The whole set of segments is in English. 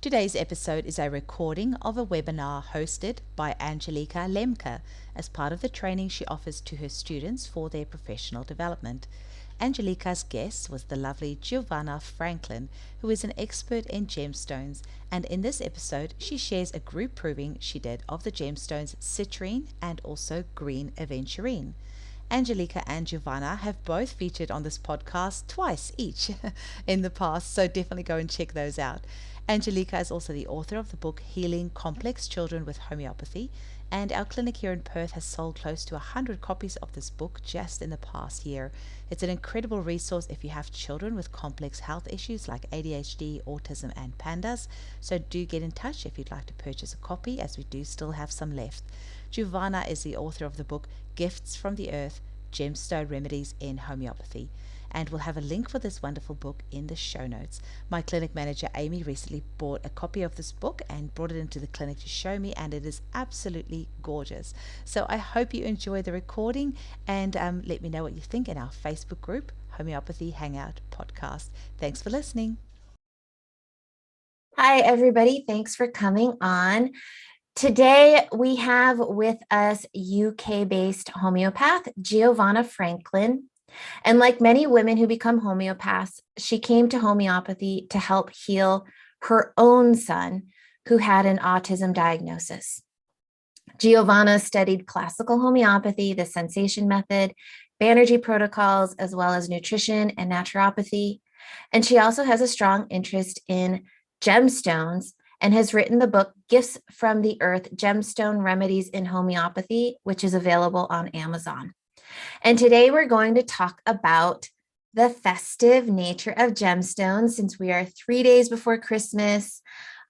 Today's episode is a recording of a webinar hosted by Angelica Lemke as part of the training she offers to her students for their professional development. Angelica's guest was the lovely Giovanna Franklin, who is an expert in gemstones, and in this episode she shares a group proving she did of the gemstones Citrine and also Green Aventurine. Angelica and Giovanna have both featured on this podcast twice each in the past, so definitely go and check those out. Angelica is also the author of the book Healing Complex Children with Homeopathy, and our clinic here in Perth has sold close to 100 copies of this book just in the past year. It's an incredible resource if you have children with complex health issues like ADHD, autism, and PANDAS, so do get in touch if you'd like to purchase a copy, as we do still have some left. Giovanna is the author of the book Gifts from the Earth, Gemstone Remedies in Homeopathy, and we'll have a link for this wonderful book in the show notes. My clinic manager Amy recently bought a copy of this book and brought it into the clinic to show me, and it is absolutely gorgeous. So I hope you enjoy the recording, and let me know what you think in our Facebook group, Homeopathy Hangout Podcast. Thanks for listening. Hi, everybody. Thanks for coming on. Today, we have with us UK-based homeopath, Giovanna Franklin. And like many women who become homeopaths, she came to homeopathy to help heal her own son who had an autism diagnosis. Giovanna studied classical homeopathy, the sensation method, Banerjee protocols, as well as nutrition and naturopathy. And she also has a strong interest in gemstones and has written the book Gifts from the Earth, Gemstone Remedies in Homeopathy, which is available on Amazon. And today we're going to talk about the festive nature of gemstones, since we are 3 days before Christmas.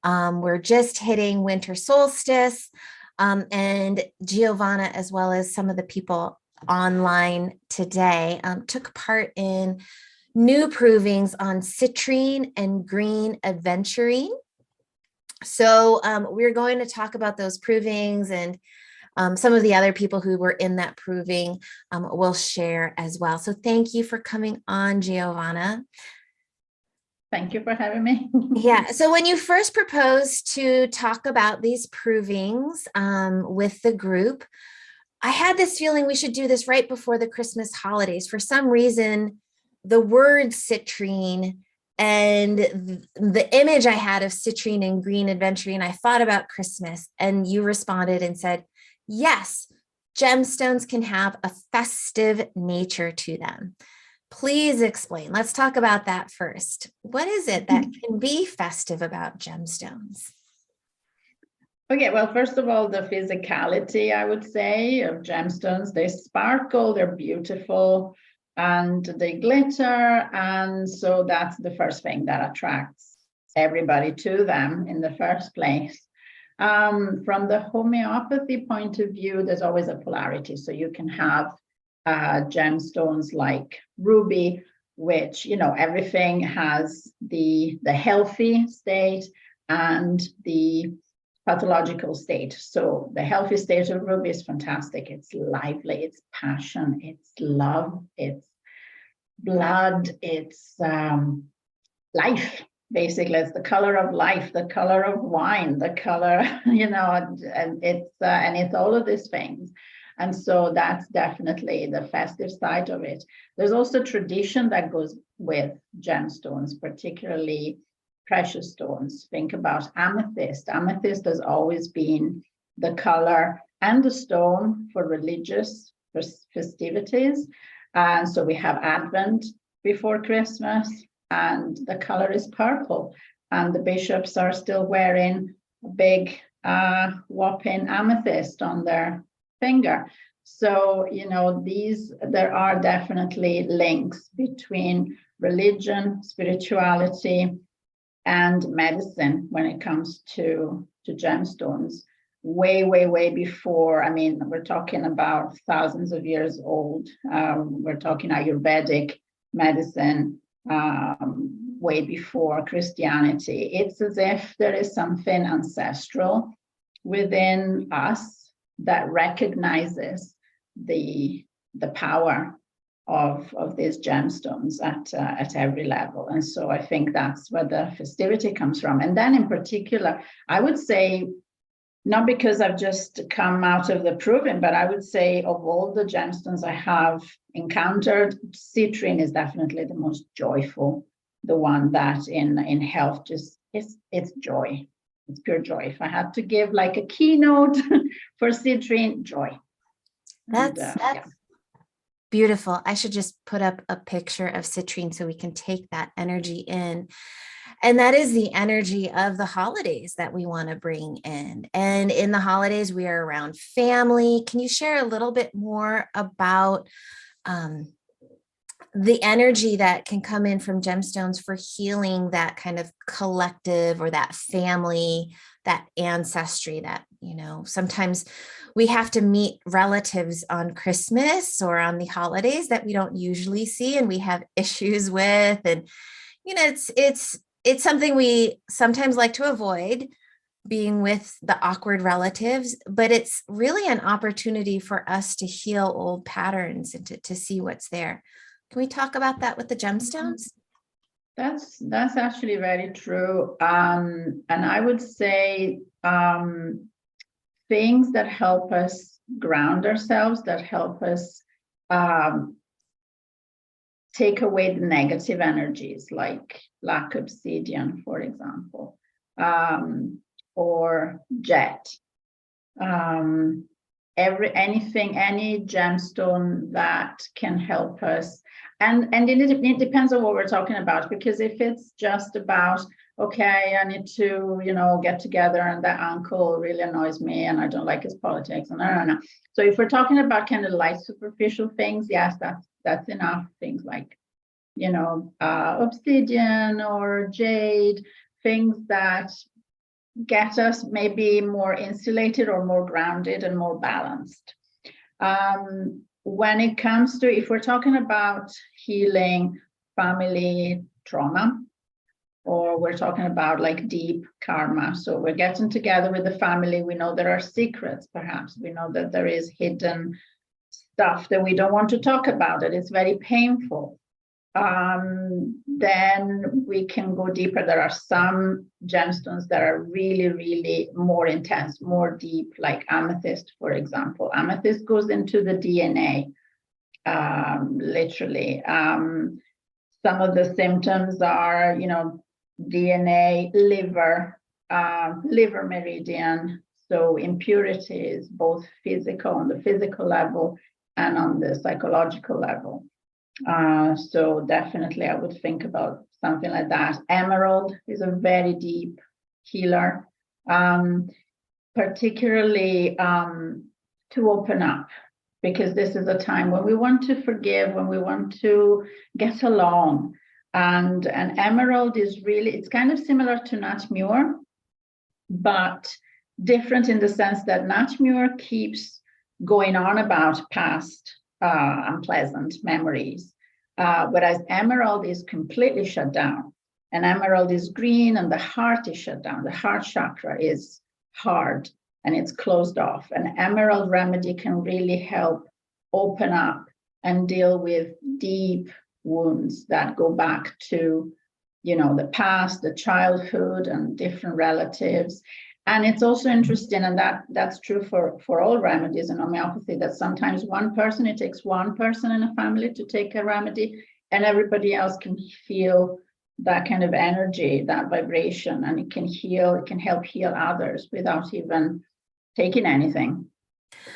We're just hitting winter solstice, and Giovanna, as well as some of the people online today, took part in new provings on Citrine and Green Aventurine. So we're going to talk about those provings, and some of the other people who were in that proving will share as well. So thank you for coming on, Giovanna. Thank you for having me. Yeah. So when you first proposed to talk about these provings with the group, I had this feeling we should do this right before the Christmas holidays. For some reason, the word citrine and the image I had of Citrine and Green Aventurine, I thought about Christmas, and you responded and said, yes, gemstones can have a festive nature to them. Please explain. Let's talk about that first. What is it that can be festive about gemstones? Okay, well, first of all, the physicality, I would say, of gemstones. They sparkle, they're beautiful, and they glitter. And so that's the first thing that attracts everybody to them in the first place. From the homeopathy point of view, there's always a polarity. So you can have gemstones like ruby, which, you know, everything has the healthy state and the pathological state. So the healthy state of ruby is fantastic. It's lively, it's passion, it's love, it's blood, it's life. Basically, it's the color of life, the color of wine, the color, you know, and it's all of these things. And so that's definitely the festive side of it. There's also tradition that goes with gemstones, particularly precious stones. Think about amethyst. Amethyst has always been the color and the stone for religious festivities. And so we have Advent before Christmas, and the color is purple, and the bishops are still wearing a big whopping amethyst on their finger. So, you know, there are definitely links between religion, spirituality, and medicine when it comes to gemstones. Way before, I mean, we're talking about thousands of years old. We're talking Ayurvedic medicine, way before Christianity. It's as if there is something ancestral within us that recognizes the power of these gemstones at every level. And so I think that's where the festivity comes from. And then in particular, I would say, not because I've just come out of the proving, but I would say of all the gemstones I have encountered, citrine is definitely the most joyful, the one that in health just it's joy. It's pure joy. If I had to give like a keynote for citrine, joy. That's Yeah. beautiful. I should just put up a picture of citrine so we can take that energy in. And that is the energy of the holidays that we want to bring in. And in the holidays, we are around family. Can you share a little bit more about the energy that can come in from gemstones for healing that kind of collective or that family, that ancestry that, sometimes we have to meet relatives on Christmas or on the holidays that we don't usually see and we have issues with. And, it's something we sometimes like to avoid, being with the awkward relatives, but it's really an opportunity for us to heal old patterns and to see what's there. Can we talk about that with the gemstones? That's actually very true. And I would say things that help us ground ourselves, that help us take away the negative energies, like black obsidian, for example, or jet. Any gemstone that can help us. And it depends on what we're talking about, because if it's just about, okay, I need to, get together and that uncle really annoys me and I don't like his politics and no. So if we're talking about kind of light superficial things, yes, that's enough. Things like, obsidian or jade, things that get us maybe more insulated or more grounded and more balanced. When it comes to, if we're talking about healing family trauma, or we're talking about like deep karma, so we're getting together with the family, we know there are secrets, perhaps we know that there is hidden stuff that we don't want to talk about, that it's very painful. Then we can go deeper. There are some gemstones that are really, really more intense, more deep, like amethyst, for example. Amethyst goes into the DNA, literally. Some of the symptoms are, DNA, liver meridian, so impurities, both physical, on the physical level and on the psychological level. So definitely I would think about something like that. Emerald is a very deep healer, particularly to open up, because this is a time when we want to forgive, when we want to get along. And emerald is really, it's kind of similar to Natmur, but different in the sense that Natmur keeps going on about past unpleasant memories, whereas emerald is completely shut down. And emerald is green and the heart is shut down. The heart chakra is hard and it's closed off. An emerald remedy can really help open up and deal with deep wounds that go back to, the past, the childhood and different relatives. And it's also interesting, and that's true for all remedies in homeopathy, that sometimes it takes one person in a family to take a remedy, and everybody else can feel that kind of energy, that vibration, and it can help heal others without even taking anything.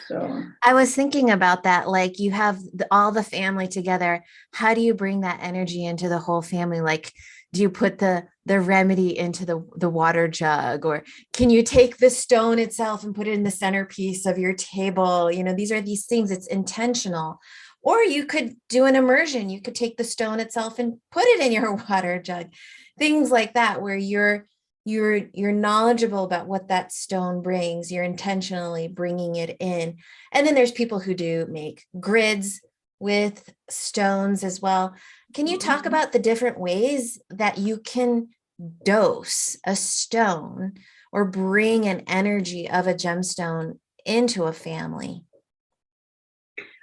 So I was thinking about that, like you have all the family together. How do you bring that energy into the whole family? Like, do you put the remedy into the water jug, or can you take the stone itself and put it in the centerpiece of your table? These are these things, it's intentional. Or you could do an immersion. You could take the stone itself and put it in your water jug. Things like that, where you're knowledgeable about what that stone brings. You're intentionally bringing it in. And then there's people who do make grids with stones as well. Can you talk about the different ways that you can dose a stone or bring an energy of a gemstone into a family?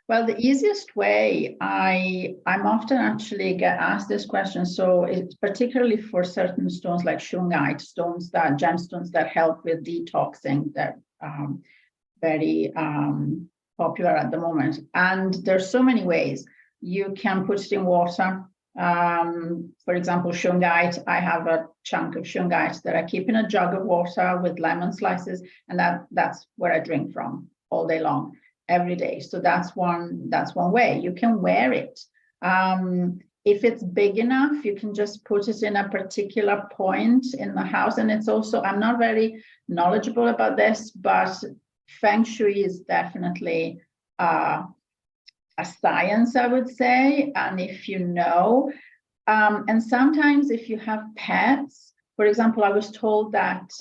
Well, the easiest way, I'm often actually get asked this question. So it's particularly for certain stones like shungite, gemstones that help with detoxing, that very popular at the moment. And there's so many ways. You can put it in water. For example, shungite, I have a chunk of shungite that I keep in a jug of water with lemon slices, and that's where I drink from all day long, every day. So that's one way. You can wear it. If it's big enough, you can just put it in a particular point in the house. And it's also, I'm not very knowledgeable about this, but Feng Shui is definitely a science, I would say. And if you know, and sometimes if you have pets, for example, I was told that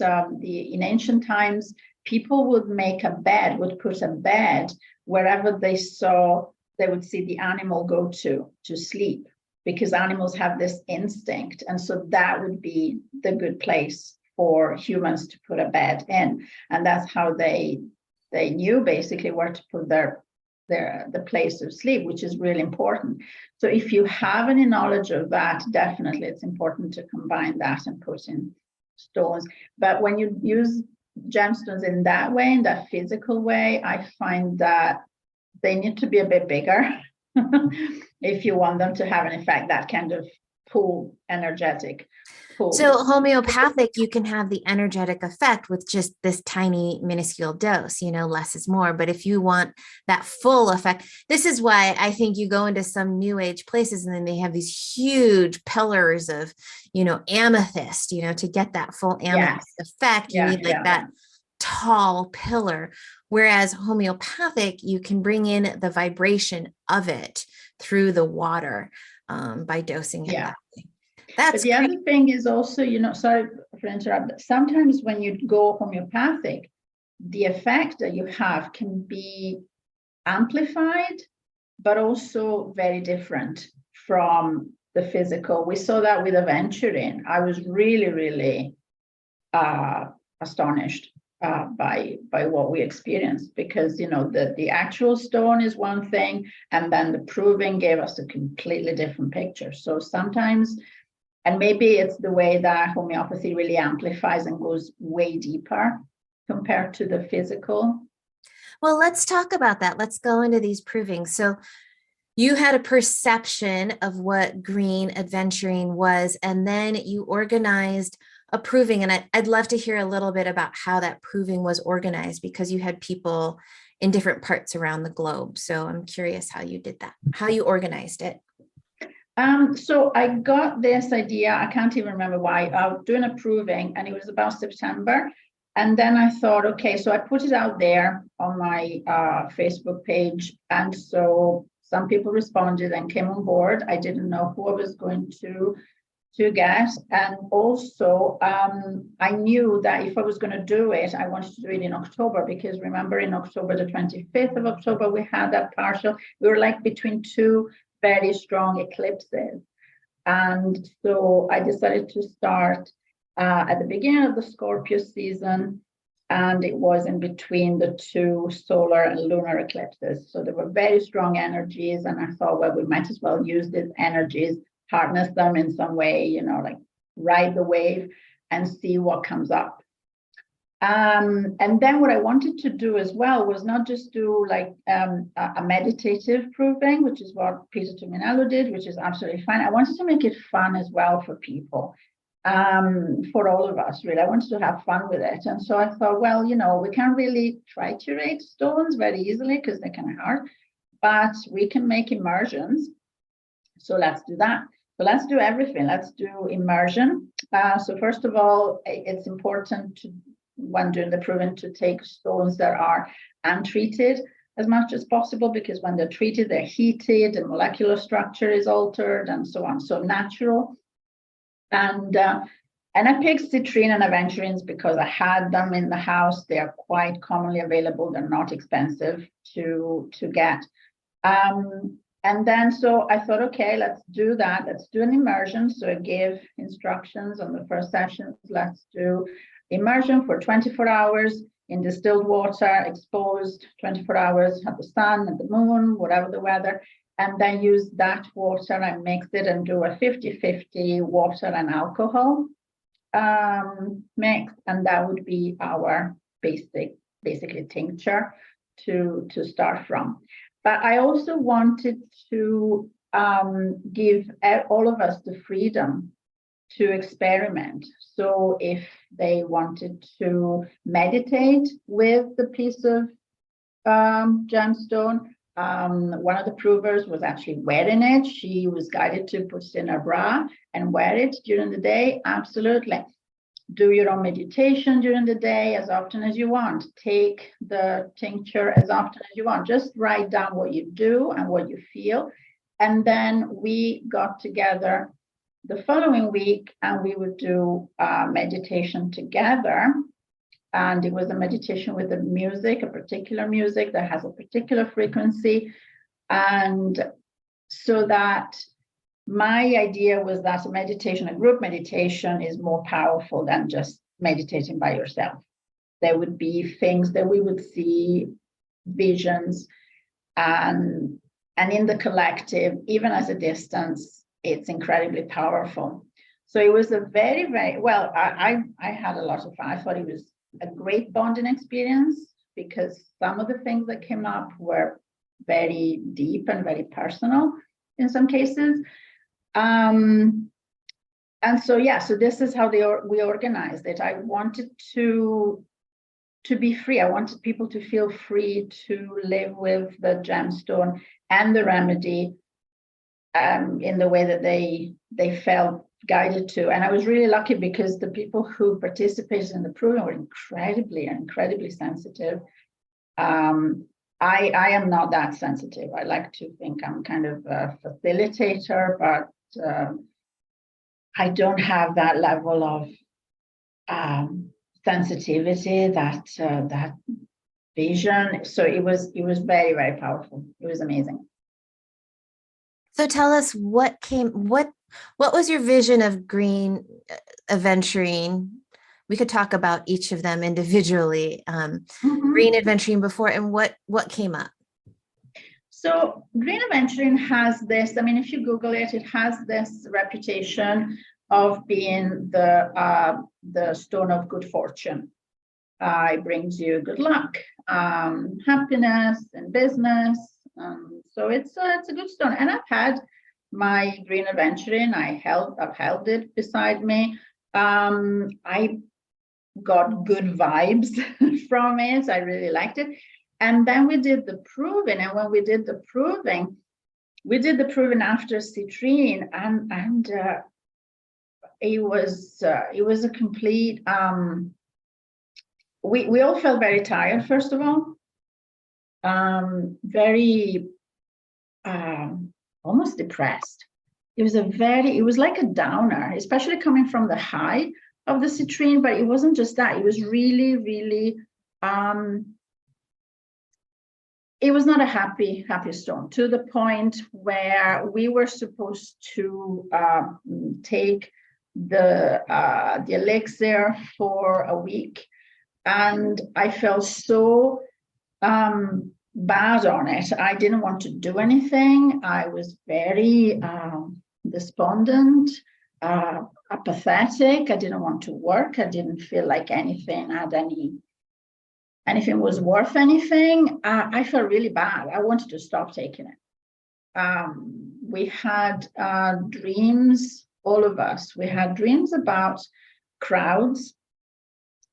in ancient times, people would put a bed wherever they would see the animal go to sleep, because animals have this instinct. And so that would be the good place for humans to put a bed in. And that's how they knew basically where to put the place of sleep, which is really important. So if you have any knowledge of that, definitely it's important to combine that and put in stones. But when you use gemstones in that way, in that physical way, I find that they need to be a bit bigger if you want them to have an effect, that kind of energetic pull. So homeopathic, you can have the energetic effect with just this tiny minuscule dose, less is more. But if you want that full effect, this is why I think you go into some new age places and then they have these huge pillars of, amethyst, to get that full amethyst effect. You need that tall pillar. Whereas homeopathic, you can bring in the vibration of it through the water by dosing it. Yeah. That's but the other thing is also, sorry for interrupting, sometimes when you go homeopathic, the effect that you have can be amplified, but also very different from the physical. We saw that with Aventurine. I was really, really astonished by what we experienced, because the actual stone is one thing, and then the proving gave us a completely different picture. So sometimes, and maybe it's the way that homeopathy really amplifies and goes way deeper compared to the physical. Well, let's talk about that. Let's go into these provings. So you had a perception of what green aventurine was, and then you organized a proving. And I'd love to hear a little bit about how that proving was organized, because you had people in different parts around the globe. So I'm curious how you did that, how you organized it. So I got this idea, I can't even remember why, I was doing a proving, and it was about September. And then I thought, okay, so I put it out there on my Facebook page. And so some people responded and came on board. I didn't know who I was going to get. And also, I knew that if I was going to do it, I wanted to do it in October, because remember, in October, the 25th of October, we had that partial, we were like between two very strong eclipses. And so I decided to start at the beginning of the Scorpio season, and it was in between the two solar and lunar eclipses. So there were very strong energies, and I thought, well, we might as well use these energies, harness them in some way, like ride the wave and see what comes up. And then what I wanted to do as well was not just do like a meditative proving, which is what Peter Tuminello did, which is absolutely fine. I wanted to make it fun as well for people, for all of us, really. I wanted to have fun with it. And so I thought, well, we can't really triturate stones very easily because they're kind of hard, but we can make immersions. So let's do that. So let's do everything. Let's do immersion. So first of all, it's important to, when doing the proving, to take stones that are untreated as much as possible, because when they're treated, they're heated, the molecular structure is altered, and so on. So natural. And I picked citrine and aventurines because I had them in the house. They are quite commonly available. They're not expensive to get. And then so I thought, okay, let's do that. Let's do an immersion. So I gave instructions on the first session. Let's do immersion for 24 hours in distilled water, exposed 24 hours at the sun, at the moon, whatever the weather, and then use that water and mix it and do a 50-50 water and alcohol mix, and that would be our basically tincture to start from. But I also wanted to give all of us the freedom to experiment. So if they wanted to meditate with the piece of gemstone, one of the provers was actually wearing it. She was guided to put it in her bra and wear it during the day. Absolutely. Do your own meditation during the day as often as you want. Take the tincture as often as you want. Just write down what you do and what you feel. And then we got together the following week and we would do meditation together. And it was a meditation with a music, a particular music that has a particular frequency. And so that my idea was that a meditation, a group meditation, is more powerful than just meditating by yourself. There would be things that we would see, visions, and in the collective, even as a distance, it's incredibly powerful. So it was a very, very, well, I had a lot of fun. I thought it was a great bonding experience because some of the things that came up were very deep and very personal in some cases. And so, yeah, so this is how we organized it. I wanted to be free. I wanted people to feel free to live with the gemstone and the remedy in the way that they felt guided to. And I was really lucky because the people who participated in the program were incredibly sensitive. I am not that sensitive. I like to think I'm kind of a facilitator, but I don't have that level of sensitivity, that vision. So it was very, very powerful. It was amazing. So tell us what was your vision of Green Aventurine? We could talk about each of them individually. Green Aventurine before, and what came up? So Green Aventurine has this, I mean, if you Google it, it has this reputation of being the stone of good fortune. It brings you good luck, happiness in business. So it's a good stone. And I've had my Green Aventurine. I've held it beside me. I got good vibes from it. I really liked it. And then we did the proving. And when we did the proving after Citrine, and it was a complete. We all felt very tired, first of all. Very almost depressed. It was like a downer, especially coming from the high of the citrine, but it wasn't just that. It was really, really, it was not a happy stone, to the point where we were supposed to take the elixir for a week. And I felt so bad on it. I didn't want to do anything. I was very despondent, apathetic. I didn't want to work. I didn't feel like anything was worth anything. I felt really bad. I wanted to stop taking it. We had dreams, all of us. We had dreams about crowds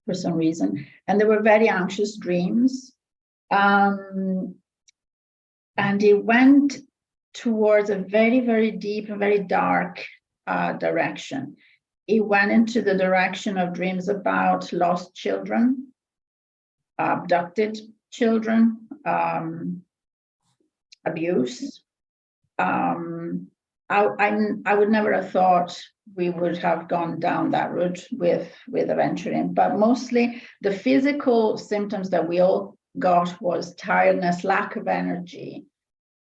for some reason, and they were very anxious dreams. And it went towards a very, very deep and very dark direction. It went into the direction of dreams about lost children, abducted children, abuse. I would never have thought we would have gone down that route with Aventurine, but mostly the physical symptoms that we all got was tiredness, lack of energy,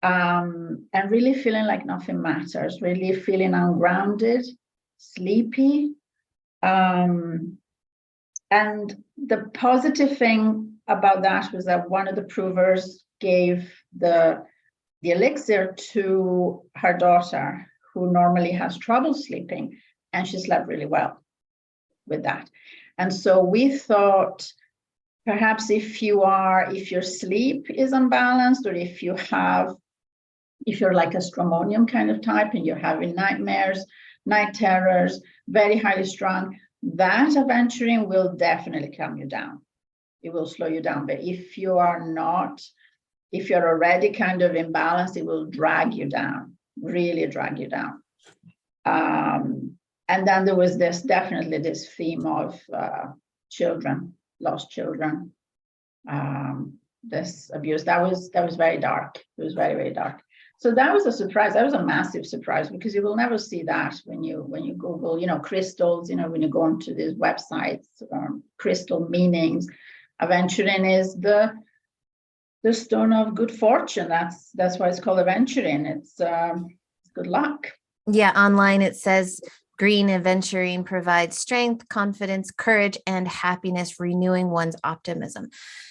and really feeling like nothing matters, really feeling ungrounded, sleepy. And the positive thing about that was that one of the provers gave the elixir to her daughter, who normally has trouble sleeping, and she slept really well with that. And so we thought, perhaps if your sleep is unbalanced, or if you're like a stramonium kind of type and you're having nightmares, night terrors, very highly strung, that aventurine will definitely calm you down. It will slow you down. But if you're already kind of imbalanced, it will drag you down, really drag you down. And then there was definitely this theme of children, lost children, this abuse. That was very dark. It was very, very dark. So that was a surprise. That was a massive surprise, because you will never see that when you Google, crystals, when you go onto these websites, crystal meanings. Aventurine is the stone of good fortune. That's why it's called aventurine. It's good luck. Yeah, online it says green aventurine provides strength, confidence, courage, and happiness, renewing one's optimism.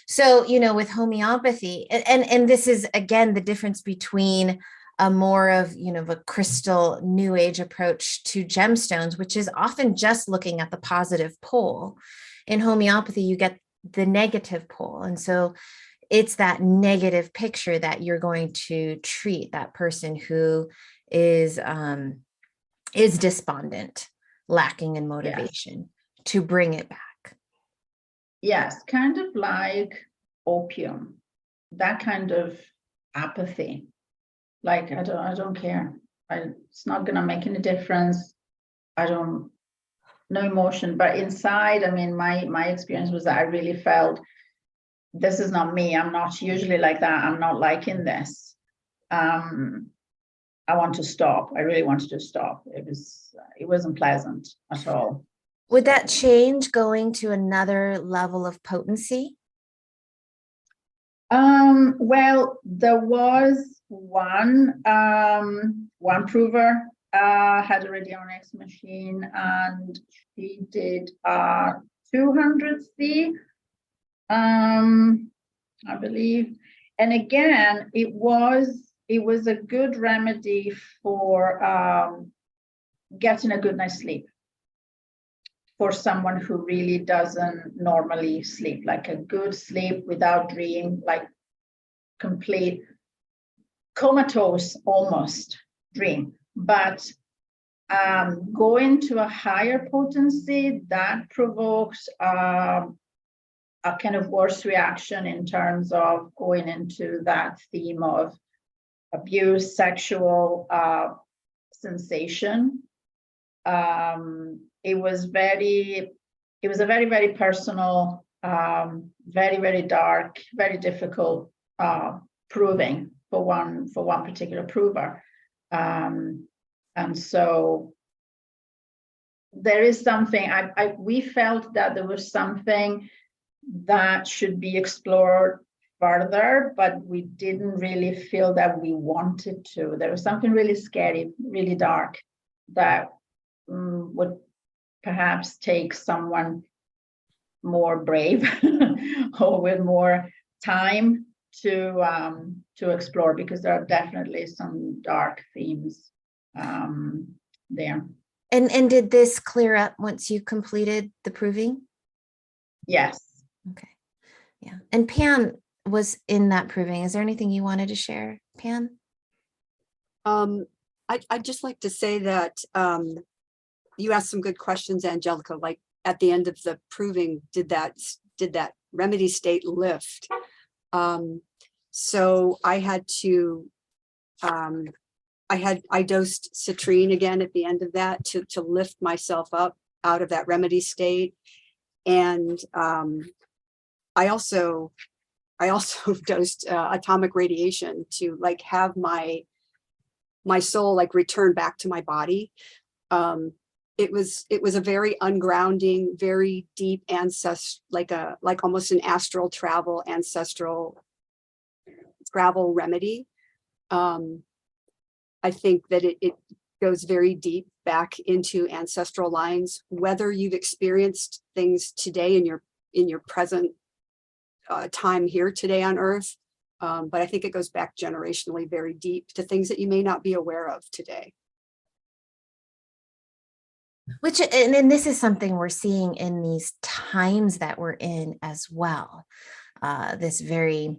So, with homeopathy, and this is, again, the difference between a more of, a crystal new age approach to gemstones, which is often just looking at the positive pole. In homeopathy, you get the negative pole. And so it's that negative picture that you're going to treat that person who is despondent, lacking in motivation, to bring it back. Yes, kind of like opium, that kind of apathy. Like, I don't care. It's not going to make any difference. No emotion. But inside, I mean, my experience was that I really felt, this is not me. I'm not usually like that. I'm not liking this. I want to stop. I really wanted to stop. It wasn't pleasant at all. Would that change going to another level of potency? Well, there was one prover had a radionics machine, and she did 200C, I believe. And again, it was a good remedy for getting a good night's sleep for someone who really doesn't normally sleep, like a good sleep without dream, like complete comatose almost dream. But going to a higher potency, that provokes a kind of worse reaction in terms of going into that theme of abuse, sexual sensation. It was a very, very personal, very, very dark, very difficult proving for one particular prover. And so there is something, we felt that there was something that should be explored further, but we didn't really feel that we wanted to. There was something really scary, really dark, that would perhaps take someone more brave or with more time to explore, because there are definitely some dark themes there. And did this clear up once you completed the proving? Yes. Okay. Yeah. And Pam was in that proving. Is there anything you wanted to share, Pam? I'd just like to say that you asked some good questions, Angelica. Like at the end of the proving, did that remedy state lift? So I had to, I dosed citrine again at the end of that to lift myself up out of that remedy state. And I also dosed atomic radiation to like have my soul like return back to my body. It was a very ungrounding, very deep like almost an astral travel, ancestral travel remedy. I think that it goes very deep back into ancestral lines, whether you've experienced things today in your present time here today on Earth. But I think it goes back generationally very deep to things that you may not be aware of today. Which, and this is something we're seeing in these times that we're in as well. This very,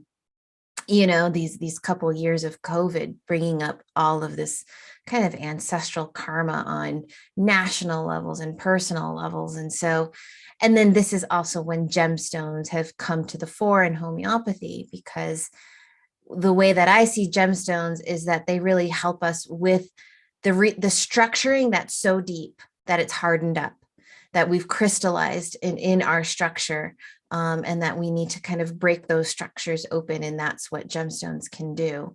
these couple years of COVID bringing up all of this kind of ancestral karma on national levels and personal levels. And then this is also when gemstones have come to the fore in homeopathy, because the way that I see gemstones is that they really help us with the structuring that's so deep that it's hardened up, that we've crystallized in our structure, and that we need to kind of break those structures open. And that's what gemstones can do.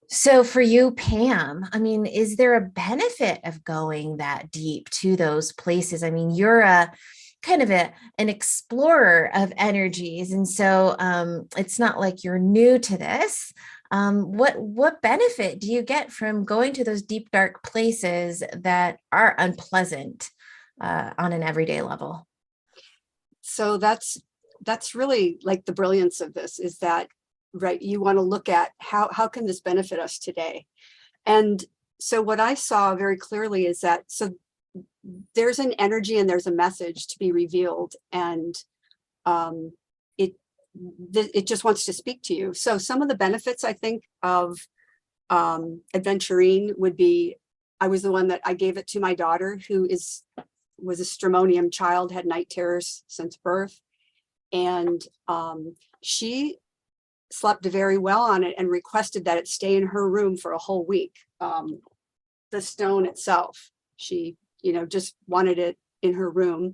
So for you, Pam, I mean, is there a benefit of going that deep to those places? I mean, you're an explorer of energies. And so it's not like you're new to this. What benefit do you get from going to those deep, dark places that are unpleasant on an everyday level? So that's really like the brilliance of this, is that, right, you want to look at how can this benefit us today? And so what I saw very clearly is that, so there's an energy and there's a message to be revealed, and it just wants to speak to you. So some of the benefits, I think, of Aventurine would be, I was the one that I gave it to my daughter, who was a stramonium child, had night terrors since birth. And she slept very well on it and requested that it stay in her room for a whole week. The stone itself, she, just wanted it in her room.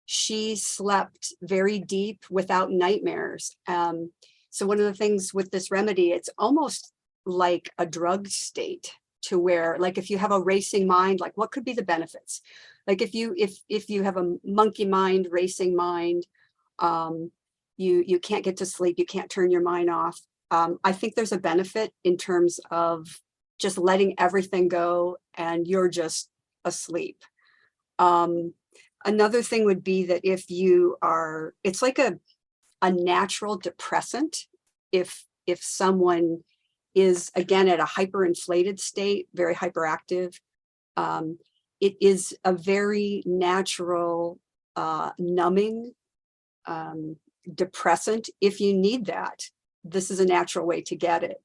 She slept very deep without nightmares. So one of the things with this remedy, it's almost like a drug state, to where, like, if you have a racing mind, like, what could be the benefits? Like if you have a monkey mind, racing mind, you can't get to sleep, you can't turn your mind off. I think there's a benefit in terms of just letting everything go and you're just asleep. Another thing would be that if you are, it's like a natural depressant. If someone is, again, at a hyperinflated state, very hyperactive, it is a very natural numbing depressant. If you need that, this is a natural way to get it.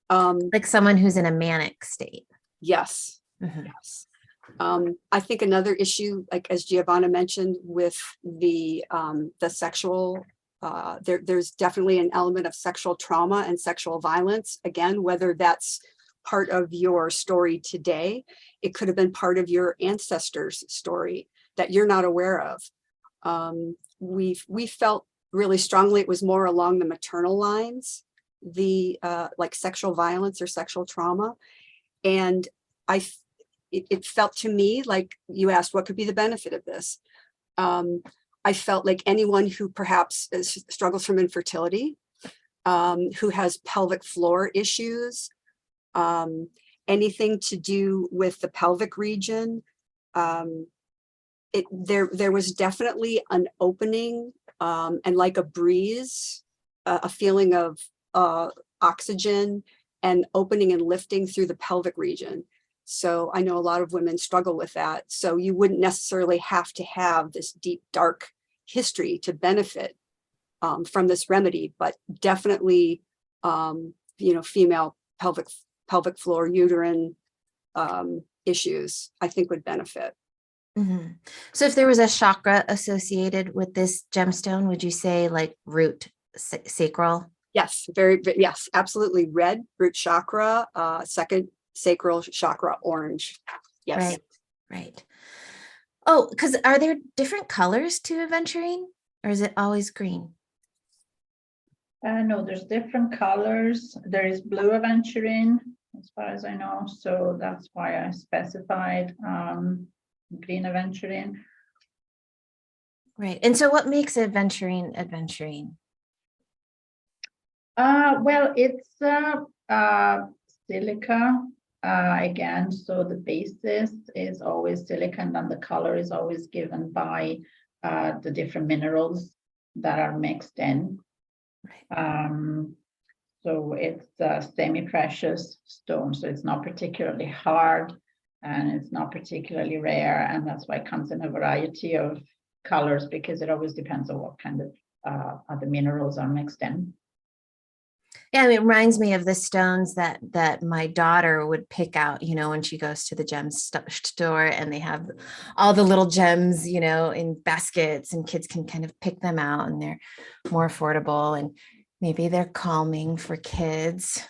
Like someone who's in a manic state. Yes. Mm-hmm. Yes. I think another issue, like as Giovanna mentioned, with the sexual, there's definitely an element of sexual trauma and sexual violence. Again, whether that's part of your story today, it could have been part of your ancestors' story that you're not aware of. We felt really strongly it was more along the maternal lines, the like sexual violence or sexual trauma. And it felt to me like, you asked what could be the benefit of this. I felt like anyone who perhaps struggles from infertility, who has pelvic floor issues, anything to do with the pelvic region, there was definitely an opening, and like a breeze, a feeling of oxygen and opening and lifting through the pelvic region. So I know a lot of women struggle with that. So you wouldn't necessarily have to have this deep, dark history to benefit from this remedy, but definitely, female pelvic floor, uterine issues, I think would benefit. Mm-hmm. So if there was a chakra associated with this gemstone, would you say like root sacral? Yes, yes, absolutely. Red, root chakra, second sacral chakra, orange. Yes. Right. Oh, because are there different colors to aventurine, or is it always green? No, there's different colors. There is blue aventurine, as far as I know. So that's why I specified green aventurine. Right. And so what makes aventurine? Well, it's silica again, so the basis is always silicon, and the color is always given by the different minerals that are mixed in. So it's a semi-precious stone, so it's not particularly hard and it's not particularly rare, and that's why it comes in a variety of colors, because it always depends on what kind of other minerals are mixed in. Yeah, I mean, it reminds me of the stones that my daughter would pick out, you know, when she goes to the gem store, and they have all the little gems, you know, in baskets, and kids can kind of pick them out, and they're more affordable, and maybe they're calming for kids.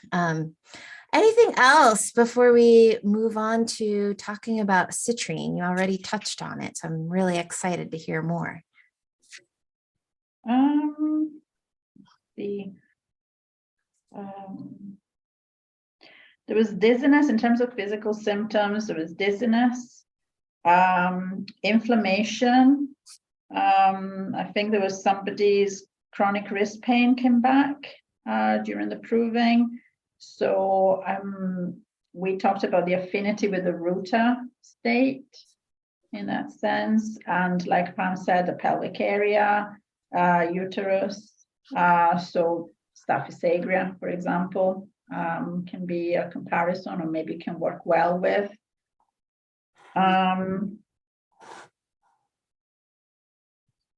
Anything else before we move on to talking about citrine? You already touched on it, so I'm really excited to hear more. There was dizziness in terms of physical symptoms. There was dizziness, inflammation. I think there was somebody's chronic wrist pain came back during the proving. So we talked about the affinity with the ruta state in that sense. And like Pam said, the pelvic area, uterus, so staphysagria, for example, can be a comparison, or maybe can work well with.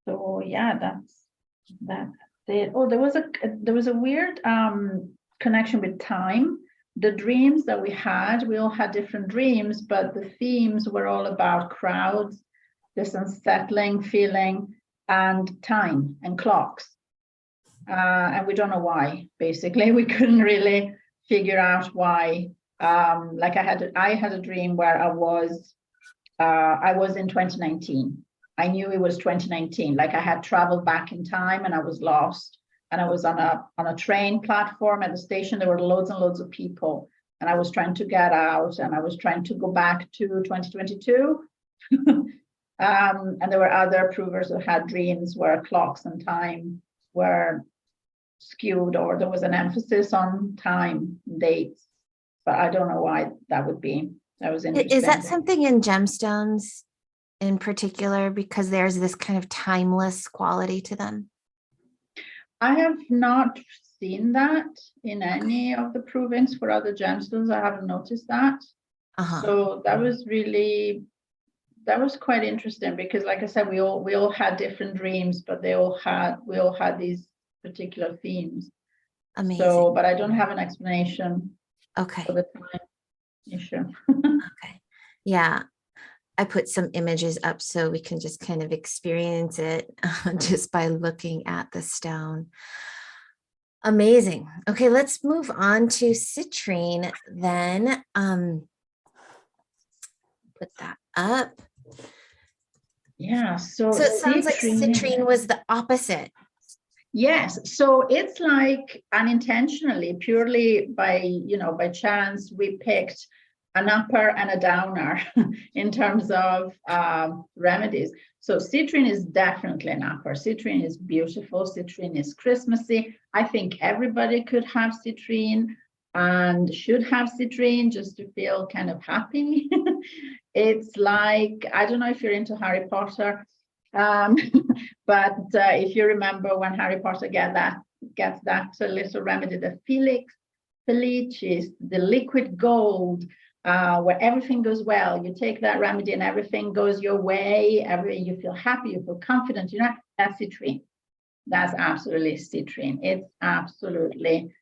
So yeah, that's it. Oh, there was a weird connection with time. The dreams that we all had different dreams, but the themes were all about crowds, this unsettling feeling, and time and clocks. And we don't know why. Basically, we couldn't really figure out why. Like I had a dream where I was in 2019. I knew it was 2019. Like I had traveled back in time, and I was lost. And I was on a train platform at the station. There were loads and loads of people, and I was trying to get out, and I was trying to go back to 2022. And there were other provers who had dreams where clocks and time were skewed, or there was an emphasis on time, dates, but I don't know why that would be. That was interesting. Is that something in gemstones in particular, because there's this kind of timeless quality to them? I have not seen that in any of the provings for other gemstones. I haven't noticed that. So that was quite interesting, because like I said, we all had different dreams, but we all had these particular themes. Amazing. So, but I don't have an explanation. Okay. For the time issue. Okay. Yeah. I put some images up so we can just kind of experience it just by looking at the stone. Amazing. Okay, let's move on to citrine then. Put that up. Yeah, so it sounds like citrine was the opposite. Yes, so it's like unintentionally, purely by chance, we picked an upper and a downer in terms of remedies. So citrine is definitely an upper. Citrine is beautiful. Citrine is Christmassy. I think everybody could have citrine and should have citrine just to feel kind of happy. It's like, I don't know if you're into Harry Potter, but if you remember when Harry Potter gets that little remedy, the Felix Felicis, the liquid gold, where everything goes well. You take that remedy and everything goes your way. You feel happy, you feel confident. That's citrine. That's absolutely citrine. It's absolutely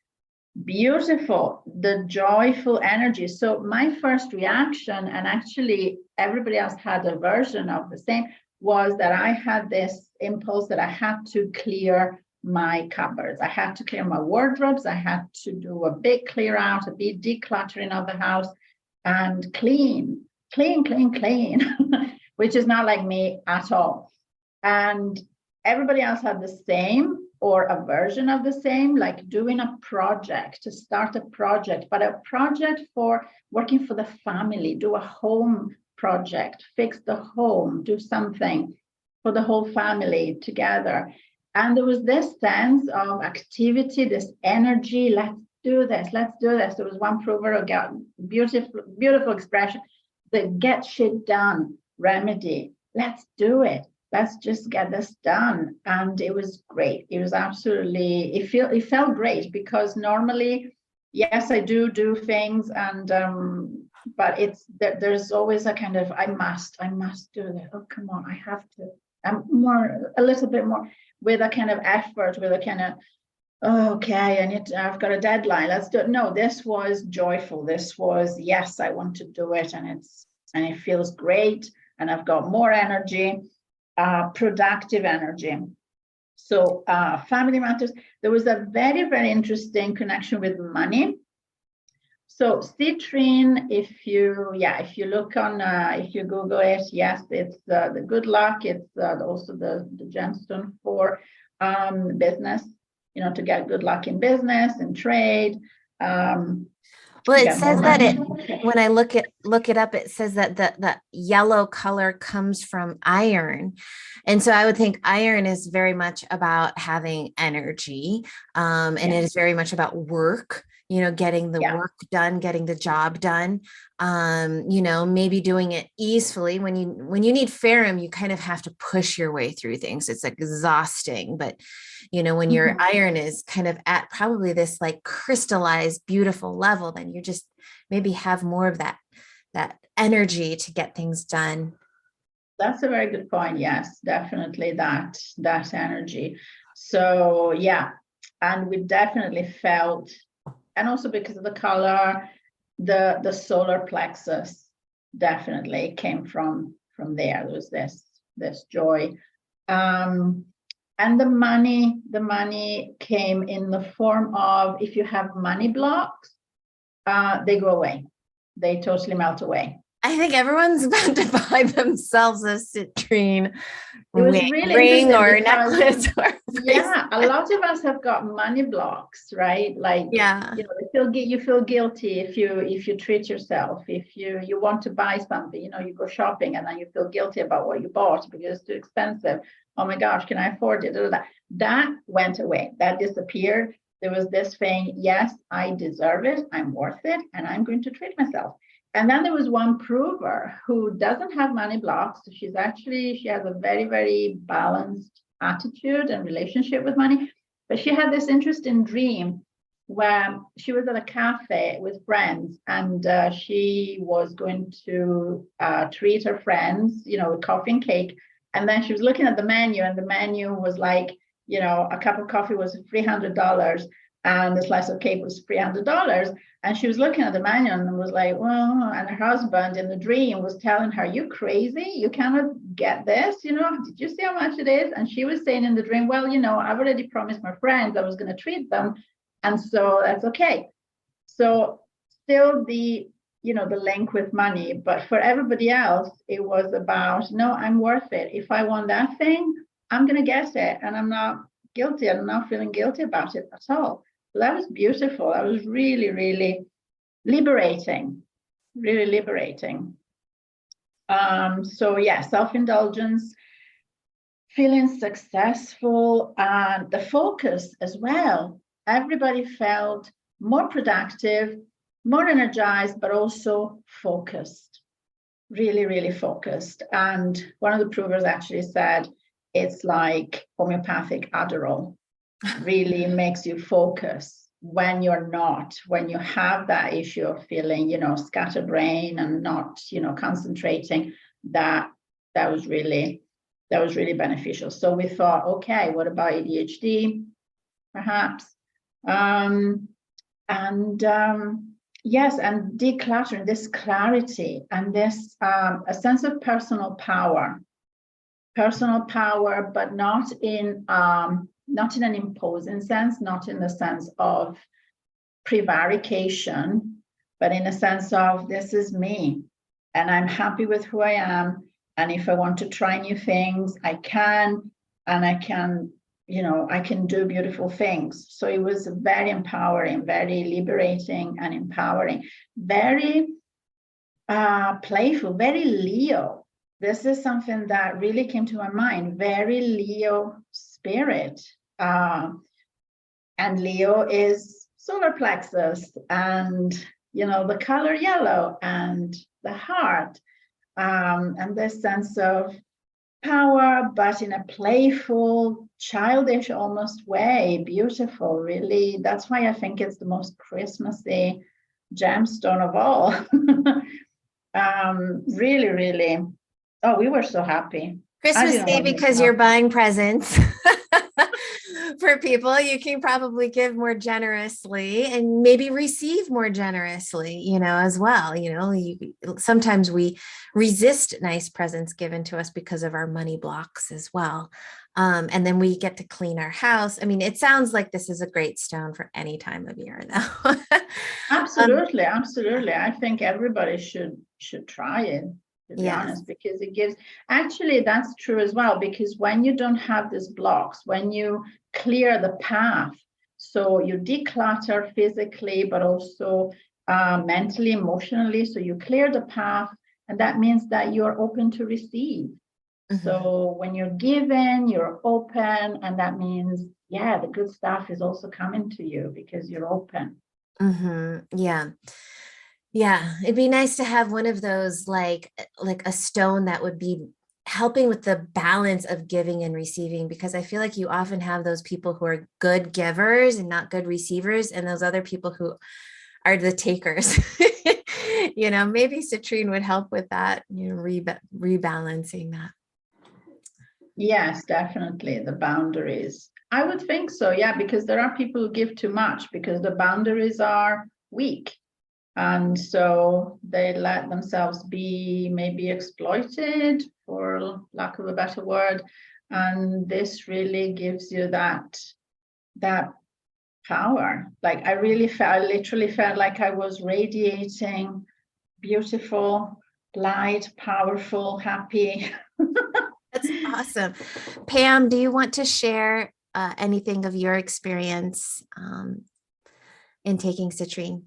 beautiful, the joyful energy. So my first reaction, and actually everybody else had a version of the same, was that I had this impulse that I had to clear my cupboards. I had to clear my wardrobes. I had to do a big clear out, a big decluttering of the house, and clean, which is not like me at all. And everybody else had the same, or a version of the same, like doing a project, to start a project, but a project for working for the family, do a home project, fix the home, do something for the whole family together. And there was this sense of activity, this energy, let's do this. Let's do this. There was one prover who got beautiful expression, the get shit done remedy. Let's do it. Let's just get this done. And it was great. It was absolutely, it felt great, because normally, yes, I do things, and but there's always a kind of, I must do that. Oh, come on, I have to. I'm a little bit more with a kind of effort, with a kind of, oh, okay, I've got a deadline. Let's do it. No, this was joyful. This was, yes, I want to do it, and it feels great, and I've got more energy, productive energy. So family matters. There was a very, very interesting connection with money. So citrine, if you look on, if you Google it, yes, it's the good luck. It's also the gemstone for business, to get good luck in business and trade. Well, it says that when I look it up, it says that the yellow color comes from iron. And so I would think iron is very much about having energy. And it is very much about work, getting the work done, getting the job done, maybe doing it easily. When you need ferrum, you kind of have to push your way through things. It's exhausting, but when your iron is kind of at probably this like crystallized, beautiful level, then you just maybe have more of that energy to get things done. That's a very good point. Yes, definitely that energy. So yeah, and we definitely felt, and also because of the color, the solar plexus definitely came from there. There was this joy. And the money came in the form of, if you have money blocks, they go away. They totally melt away. I think everyone's about to buy themselves a citrine really ring or necklace. Yeah, a lot of us have got money blocks, right? Like, you feel guilty if you treat yourself. If you want to buy something, you go shopping and then you feel guilty about what you bought because it's too expensive. Oh my gosh, can I afford it? That went away. That disappeared. There was this thing, yes, I deserve it. I'm worth it. And I'm going to treat myself. And then there was one prover who doesn't have money blocks. She has a very, very balanced attitude and relationship with money. But she had this interesting dream where she was at a cafe with friends, and she was going to treat her friends, with coffee and cake. And then she was looking at the menu, and the menu was like, a cup of coffee was $300 and a slice of cake was $300. And she was looking at the menu and was like, well, and her husband in the dream was telling her, you crazy? You cannot get this, did you see how much it is? And she was saying in the dream, well, I've already promised my friends I was going to treat them. And so that's okay. So still the link with money, but for everybody else, it was about, no, I'm worth it. If I want that thing, I'm going to get it. And I'm not guilty. I'm not feeling guilty about it at all. So that was beautiful. That was really, really liberating, really liberating. So yeah, self-indulgence, feeling successful, and the focus as well. Everybody felt more productive, more energized, but also focused, really, really focused. And one of the provers actually said, it's like homeopathic Adderall, really makes you focus when you have that issue of feeling, scatterbrain and not, concentrating. That was really beneficial. So we thought, okay, what about ADHD, perhaps? Yes, and decluttering, this clarity and this a sense of personal power, but not in an imposing sense, not in the sense of prevarication, but in a sense of, this is me and I'm happy with who I am. And if I want to try new things, I can, and I can do beautiful things. So it was very empowering, very liberating and empowering, very playful, very Leo. This is something that really came to my mind, very Leo spirit. And Leo is solar plexus and, the color yellow and the heart, and this sense of power, but in a playful, childish almost way. Beautiful, really. That's why I think it's the most Christmassy gemstone of all. Really, really. Oh, we were so happy. Christmas Day, because you're buying presents for people. You can probably give more generously and maybe receive more generously, as well. Sometimes we resist nice presents given to us because of our money blocks as well. And then we get to clean our house. I mean, it sounds like this is a great stone for any time of year, though. Absolutely, absolutely. I think everybody should try it, to be honest, because it gives, actually, that's true as well, because when you don't have these blocks, when you clear the path, so you declutter physically, but also mentally, emotionally, so you clear the path, and that means that you're open to receive. So when you're given, you're open, and that means, the good stuff is also coming to you because you're open. Yeah, it'd be nice to have one of those, like a stone that would be helping with the balance of giving and receiving, because I feel like you often have those people who are good givers and not good receivers, and those other people who are the takers. Maybe citrine would help with that, rebalancing that. Yes, definitely. The boundaries. I would think so, because there are people who give too much because the boundaries are weak. And so they let themselves be maybe exploited, for lack of a better word. And this really gives you that power. Like I literally felt like I was radiating beautiful, light, powerful, happy. That's awesome. Pam, do you want to share anything of your experience in taking citrine?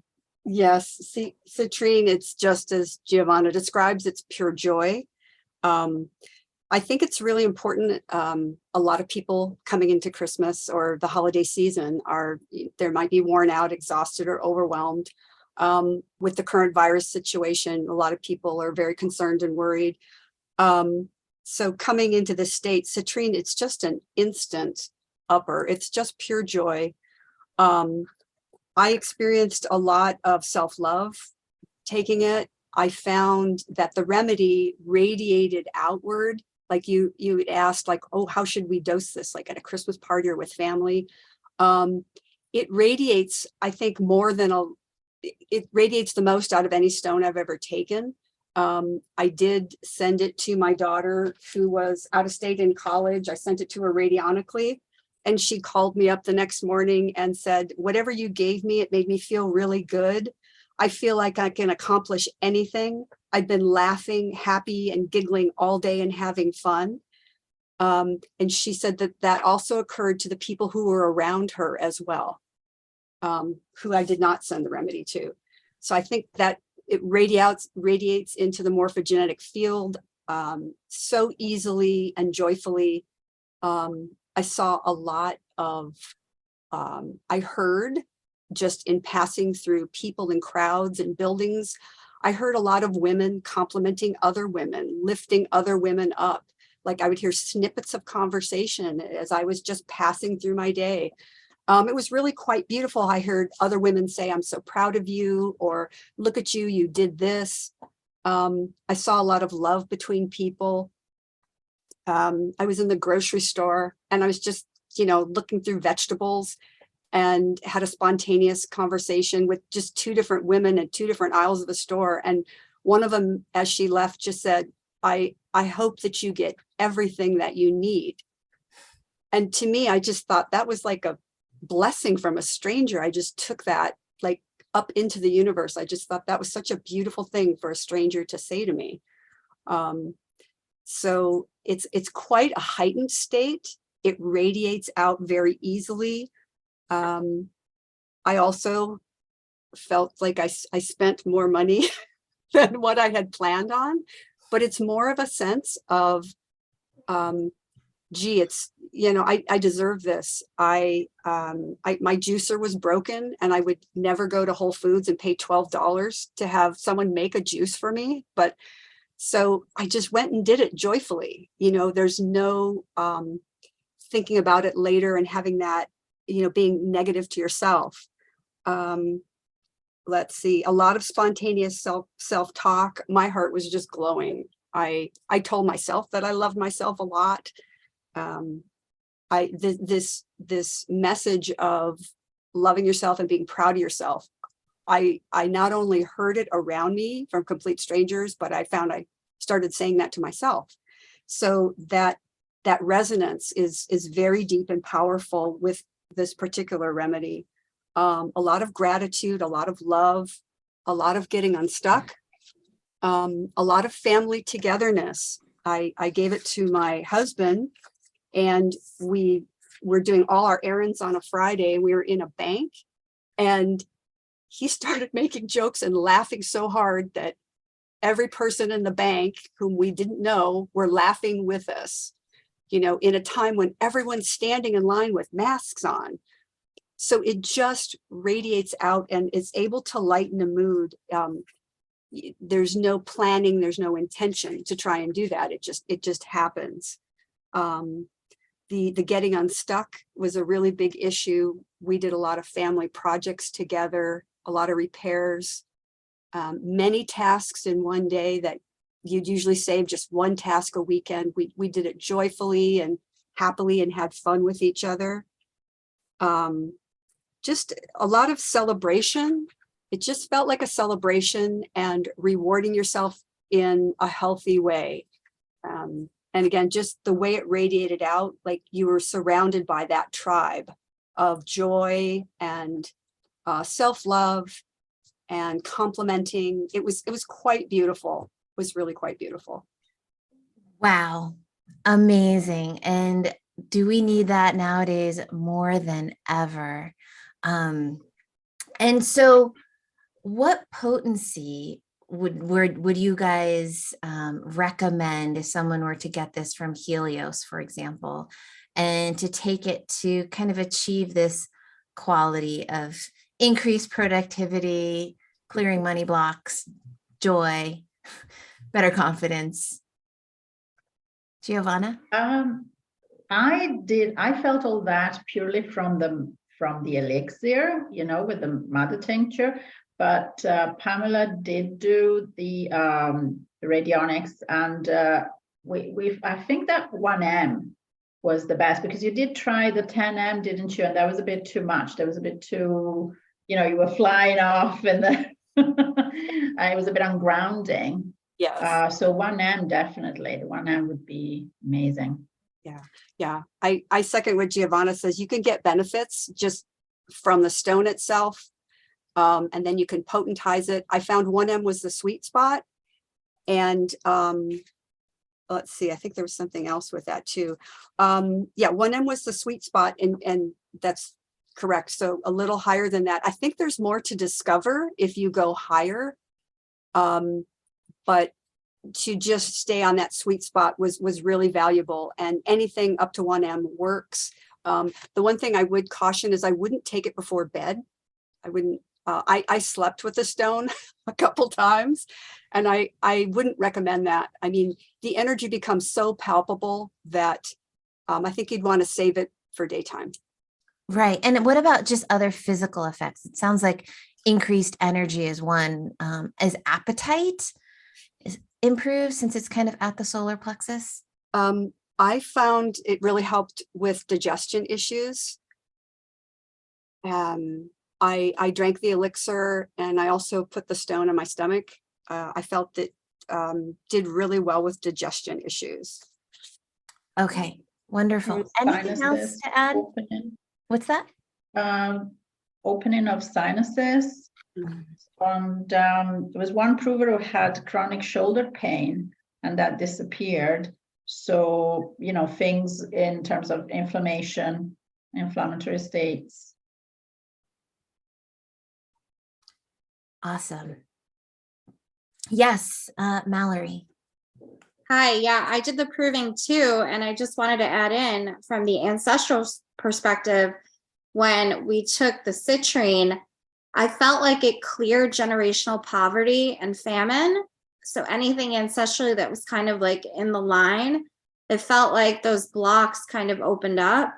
Yes, see, citrine, it's just as Giovanna describes, it's pure joy. I think it's really important. A lot of people coming into Christmas or the holiday season there might be worn out, exhausted, or overwhelmed with the current virus situation. A lot of people are very concerned and worried. So coming into this state, citrine, it's just an instant upper. It's just pure joy. I experienced a lot of self-love taking it. I found that the remedy radiated outward. Like you asked, like, oh, how should we dose this? Like at a Christmas party or with family. It radiates, I think, it radiates the most out of any stone I've ever taken. I did send it to my daughter who was out of state in college. I sent it to her radionically. And she called me up the next morning and said, whatever you gave me, it made me feel really good. I feel like I can accomplish anything. I've been laughing, happy, and giggling all day and having fun. And she said that also occurred to the people who were around her as well, who I did not send the remedy to. So I think that it radiates into the morphogenetic field so easily and joyfully. I saw a lot of, I heard just in passing through people and crowds and buildings, I heard a lot of women complimenting other women, lifting other women up. Like I would hear snippets of conversation as I was just passing through my day. It was really quite beautiful. I heard other women say, I'm so proud of you, or look at you, you did this. I saw a lot of love between people. I was in the grocery store and I was just, looking through vegetables and had a spontaneous conversation with just two different women at two different aisles of the store. And one of them, as she left, just said, I hope that you get everything that you need. And to me, I just thought that was like a blessing from a stranger. I just took that like up into the universe. I just thought that was such a beautiful thing for a stranger to say to me. So it's quite a heightened state. It radiates out very easily. I also felt like I spent more money than what I had planned on, but it's more of a sense of, gee, I deserve this. My juicer was broken and I would never go to Whole Foods and pay $12 to have someone make a juice for me. But so I just went and did it joyfully. There's no thinking about it later and having that, being negative to yourself. Let's see, a lot of spontaneous self-talk. My heart was just glowing. I told myself that I loved myself a lot. This message of loving yourself and being proud of yourself, I not only heard it around me from complete strangers, but I found I started saying that to myself. So that resonance is very deep and powerful with this particular remedy. A lot of gratitude, a lot of love, a lot of getting unstuck, a lot of family togetherness. I gave it to my husband, and we were doing all our errands on a Friday. We were in a bank, and he started making jokes and laughing so hard that every person in the bank whom we didn't know were laughing with us, in a time when everyone's standing in line with masks on. So it just radiates out and it's able to lighten a mood. There's no planning, there's no intention to try and do that. It just happens. The getting unstuck was a really big issue. We did a lot of family projects together, a lot of repairs, many tasks in one day that you'd usually save just one task a weekend. We did it joyfully and happily and had fun with each other. Just a lot of celebration. It just felt like a celebration and rewarding yourself in a healthy way. And again, just the way it radiated out, like you were surrounded by that tribe of joy and self-love and complimenting. It was quite beautiful. It was really quite beautiful. Wow. Amazing. And do we need that nowadays more than ever? And so what potency would you guys recommend if someone were to get this from Helios, for example, and to take it to kind of achieve this quality of increased productivity, clearing money blocks, joy, better confidence? Giovanna? I felt all that purely from the elixir, with the mother tincture. But Pamela did do the radionics, and I think that 1M was the best, because you did try the 10M, didn't you? And that was a bit too much. That was a bit too, you were flying off, and it was a bit ungrounding. Yes. So 1M, definitely. The 1M would be amazing. Yeah. I second what Giovanna says. You can get benefits just from the stone itself. And then you can potentize it. I found 1M was the sweet spot. And let's see, I think there was something else with that too. 1M was the sweet spot, and that's correct. So a little higher than that. I think there's more to discover if you go higher. But to just stay on that sweet spot was really valuable, and anything up to 1M works. The one thing I would caution is I wouldn't take it before bed. I wouldn't. I slept with the stone a couple times, and I wouldn't recommend that. I mean, the energy becomes so palpable that I think you'd want to save it for daytime. Right. And what about just other physical effects? It sounds like increased energy is one. Is appetite improved since it's kind of at the solar plexus? I found it really helped with digestion issues. I drank the elixir, and I also put the stone in my stomach. I felt that did really well with digestion issues. Okay, wonderful. Anything else to add? Opening. What's that? Opening of sinuses. And there was one prover who had chronic shoulder pain, and that disappeared. So, things in terms of inflammation, inflammatory states. Awesome. Yes, Mallory. Hi, yeah, I did the proving too, and I just wanted to add in from the ancestral perspective, when we took the citrine, I felt like it cleared generational poverty and famine. So anything ancestrally that was kind of like in the line, it felt like those blocks kind of opened up.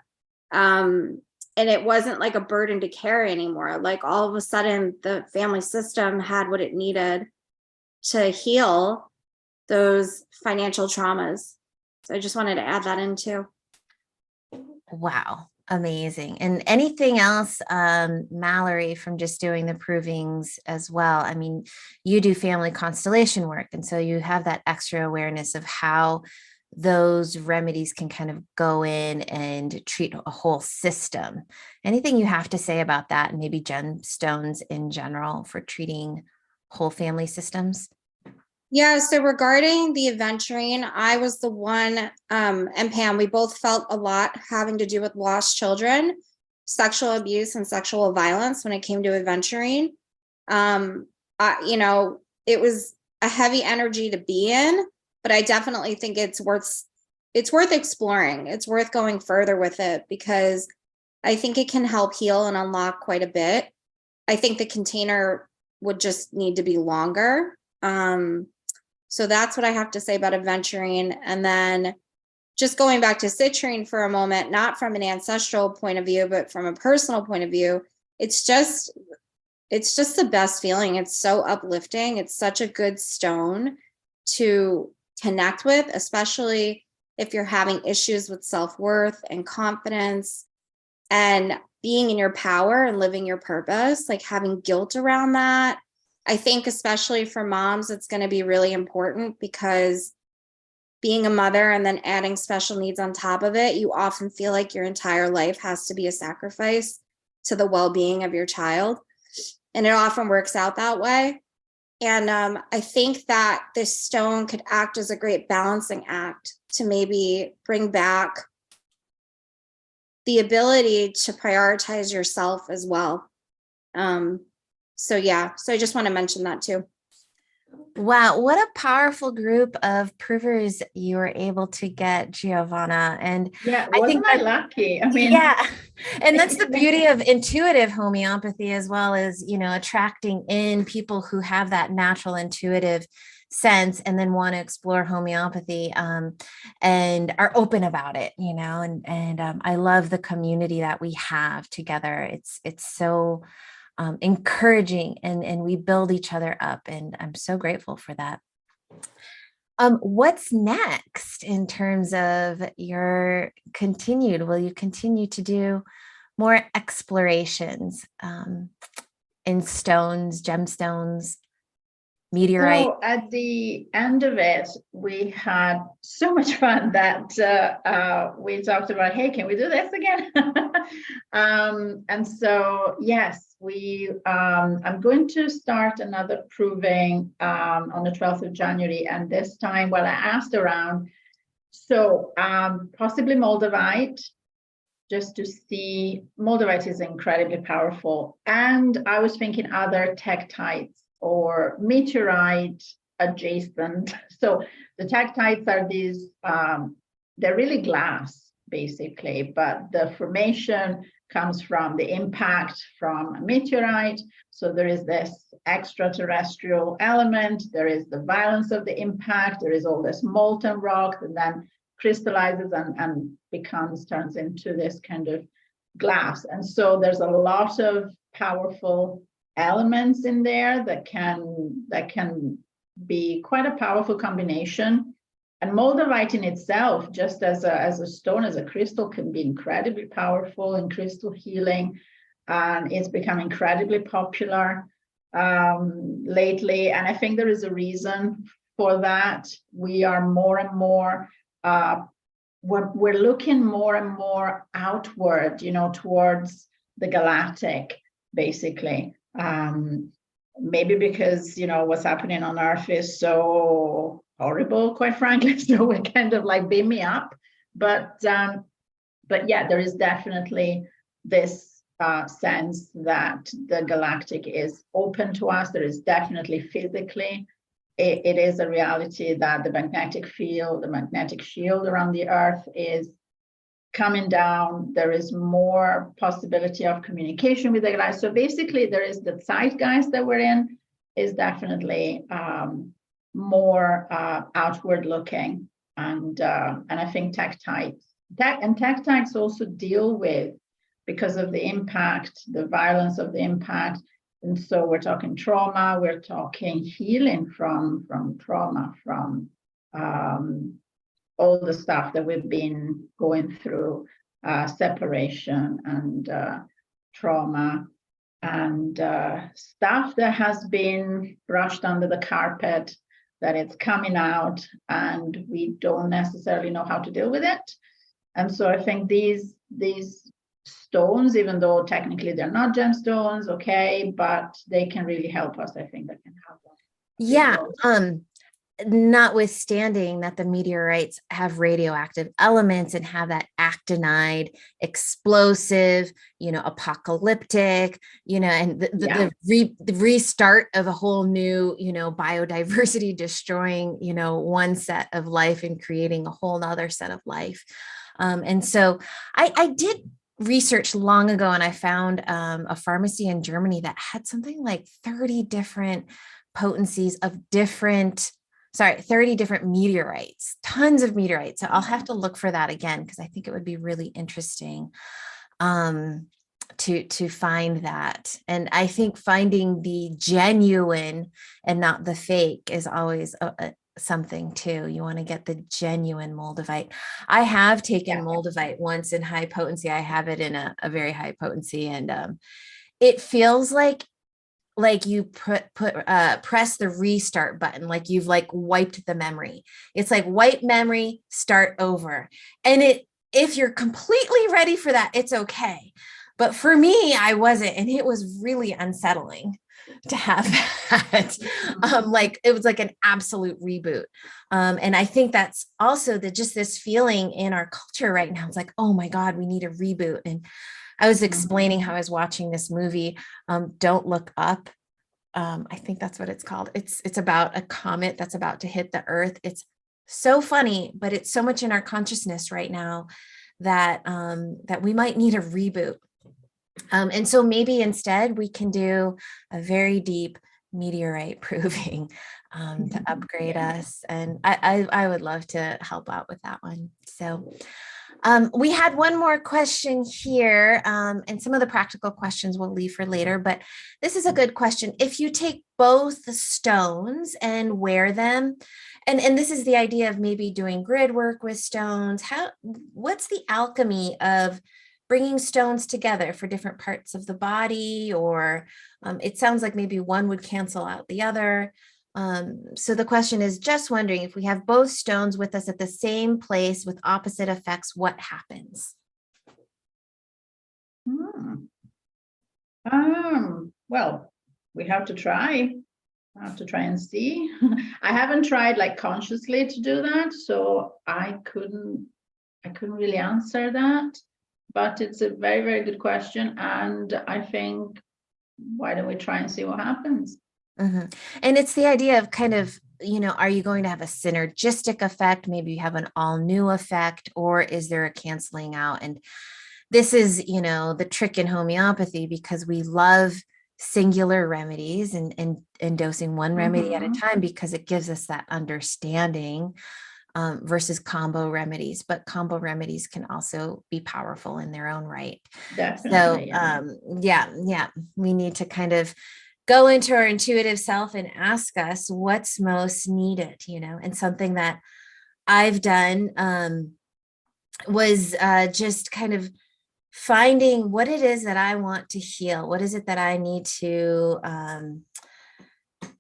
And it wasn't like a burden to carry anymore. Like all of a sudden, the family system had what it needed to heal those financial traumas. So I just wanted to add that in too. Wow. Amazing. And anything else, Mallory, from just doing the provings as well? I mean, you do family constellation work, and so you have that extra awareness of how those remedies can kind of go in and treat a whole system. Anything you have to say about that, and maybe gemstones in general for treating whole family systems? Yeah, so regarding the aventurine, I was the one, and Pam, we both felt a lot having to do with lost children, sexual abuse, and sexual violence when it came to aventurine. It was a heavy energy to be in, but I definitely think it's worth exploring. It's worth going further with it because I think it can help heal and unlock quite a bit. I think the container would just need to be longer. So that's what I have to say about aventurine. And then just going back to citrine for a moment, not from an ancestral point of view, but from a personal point of view, it's just the best feeling. It's so uplifting. It's such a good stone to connect with, especially if you're having issues with self-worth and confidence and being in your power and living your purpose, like having guilt around that. I think especially for moms, it's going to be really important because being a mother and then adding special needs on top of it, you often feel like your entire life has to be a sacrifice to the well-being of your child. And it often works out that way. And I think that this stone could act as a great balancing act to maybe bring back the ability to prioritize yourself as well. So I just want to mention that too. Wow, what a powerful group of provers you were able to get, Giovanna. And Yeah, I think wasn't I lucky? I mean, yeah, and that's the beauty of intuitive homeopathy, as well as, attracting in people who have that natural intuitive sense and then want to explore homeopathy, and are open about it, and I love the community that we have together. It's so encouraging, and we build each other up, and I'm so grateful for that. What's next in terms of your will you continue to do more explorations in stones, gemstones, meteorite? so at the end of it, we had so much fun that we talked about, hey, can we do this again? And so, yes, I'm going to start another proving on the 12th of January. And this time, I asked around, so possibly Moldavite, just to see. Moldavite is incredibly powerful. And I was thinking other tektites or meteorite adjacent. So the tektites are these, they're really glass, basically, but the formation comes from the impact from a meteorite. So there is this extraterrestrial element, there is the violence of the impact, there is all this molten rock that then crystallizes and turns into this kind of glass. And so there's a lot of powerful elements in there that can be quite a powerful combination. And Moldavite in itself, just as a stone, as a crystal, can be incredibly powerful in crystal healing. And it's become incredibly popular lately. And I think there is a reason for that. We are more and more, we're looking more and more outward, towards the galactic, basically. Maybe because, what's happening on Earth is so horrible, quite frankly. So we're kind of like, beam me up. But yeah, there is definitely this sense that the galactic is open to us. There is definitely physically it is a reality that the magnetic field, the magnetic shield around the earth is coming down. There is more possibility of communication with the light. So basically, there is the zeitgeist that we're in is definitely more outward looking, and I think tectites also deal with, because of the impact, the violence of the impact. And so we're talking trauma, we're talking healing from trauma, from all the stuff that we've been going through, separation and trauma, and stuff that has been brushed under the carpet, that it's coming out and we don't necessarily know how to deal with it. And so I think these stones, even though technically they're not gemstones, okay, but they can really help us. I think that can help us. Yeah. Notwithstanding that the meteorites have radioactive elements and have that actinide, explosive, apocalyptic, and the restart of a whole new, biodiversity, destroying, one set of life and creating a whole nother set of life. And so I did research long ago, and I found a pharmacy in Germany that had something like 30 different potencies of 30 different meteorites, tons of meteorites. So I'll have to look for that again, because I think it would be really interesting to find that. And I think finding the genuine and not the fake is always something too. You want to get the genuine moldavite. I have taken moldavite once in high potency. I have it in a very high potency, and it feels like you press the restart button, like you've wiped the memory. It's like wipe memory, start over. And if you're completely ready for that, it's okay. But for me, I wasn't, and it was really unsettling to have that. It was like an absolute reboot. And I think that's also just this feeling in our culture right now. It's like, oh my God, we need a reboot. And I was explaining how I was watching this movie, Don't Look Up. I think that's what it's called. It's about a comet that's about to hit the earth. It's so funny, but it's so much in our consciousness right now that we might need a reboot. And so maybe instead we can do a very deep meteorite proving to upgrade us. And I would love to help out with that one. So we had one more question here, and some of the practical questions we'll leave for later, but this is a good question. If you take both the stones and wear them, and this is the idea of maybe doing grid work with stones, what's the alchemy of bringing stones together for different parts of the body? Or it sounds like maybe one would cancel out the other. So the question is, just wondering, if we have both stones with us at the same place with opposite effects, what happens? Well, we have to try. I have to try and see. I haven't tried consciously to do that, so I couldn't really answer that. But it's a very, very good question, and I think, why don't we try and see what happens? Mm-hmm. And it's the idea of kind of, are you going to have a synergistic effect? Maybe you have an all new effect, or is there a canceling out? And this is, the trick in homeopathy, because we love singular remedies and dosing one remedy at a time, because it gives us that understanding versus combo remedies. But combo remedies can also be powerful in their own right. Definitely. So we need to kind of go into our intuitive self and ask us what's most needed, and something that I've done was just kind of finding what it is that I want to heal. What is it that I need to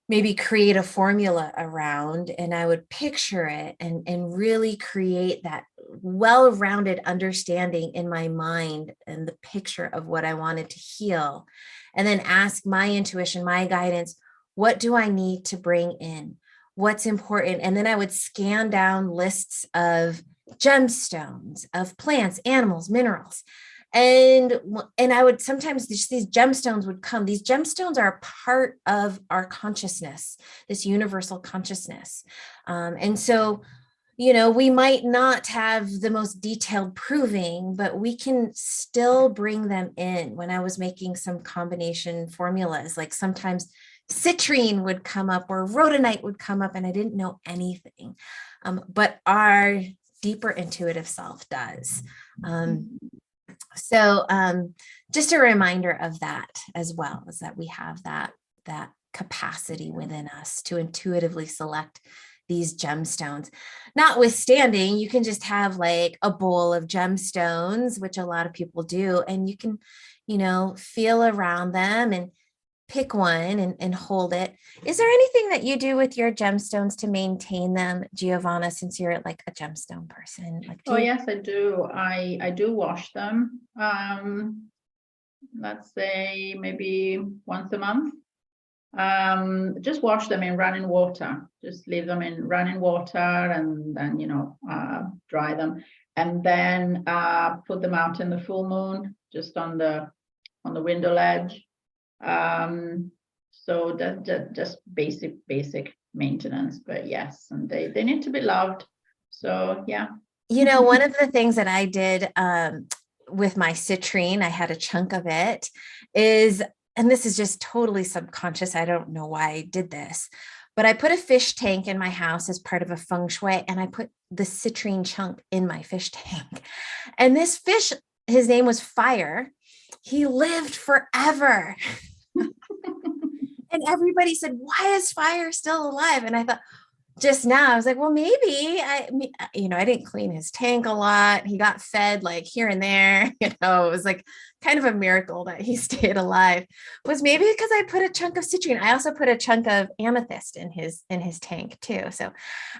maybe create a formula around? And I would picture it and really create that well-rounded understanding in my mind and the picture of what I wanted to heal. And then ask my intuition, my guidance, what do I need to bring in? What's important? And then I would scan down lists of gemstones, of plants, animals, minerals. And I would sometimes just these gemstones would come. These gemstones are a part of our consciousness, this universal consciousness. And so, we might not have the most detailed proving, but we can still bring them in. When I was making some combination formulas, like sometimes citrine would come up or rhodonite would come up, and I didn't know anything. But our deeper intuitive self does. So just a reminder of that as well, is that we have that capacity within us to intuitively select these gemstones. Notwithstanding, you can just have like a bowl of gemstones, which a lot of people do, and you can, feel around them and pick one and hold it. Is there anything that you do with your gemstones to maintain them, Giovanna, since you're like a gemstone person? Yes, I do. I do wash them. Let's say maybe once a month. Just wash them in running water. Just leave them in running water, and then dry them, and then put them out in the full moon, just on the window ledge. So that just basic maintenance, but yes, and they need to be loved. So yeah. One of the things that I did with my citrine, I had a chunk of it, and this is just totally subconscious. I don't know why I did this, but I put a fish tank in my house as part of a feng shui, and I put the citrine chunk in my fish tank. And this fish, his name was Fire. He lived forever. And everybody said, why is Fire still alive? And I thought, just now, I was like, well, maybe I didn't clean his tank a lot. He got fed like here and there. It was like kind of a miracle that he stayed alive. Was maybe because I put a chunk of citrine. I also put a chunk of amethyst in his tank too. So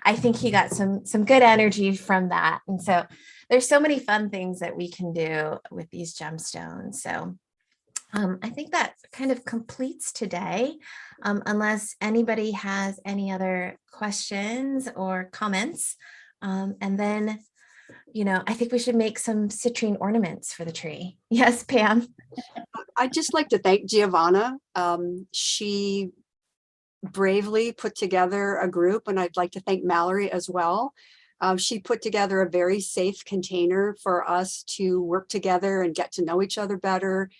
I think he got some good energy from that. And so there's so many fun things that we can do with these gemstones. So I think that kind of completes today, unless anybody has any other questions or comments. And then, I think we should make some citrine ornaments for the tree. Yes, Pam. I'd just like to thank Giovanna. She bravely put together a group, and I'd like to thank Mallory as well. She put together a very safe container for us to work together and get to know each other better,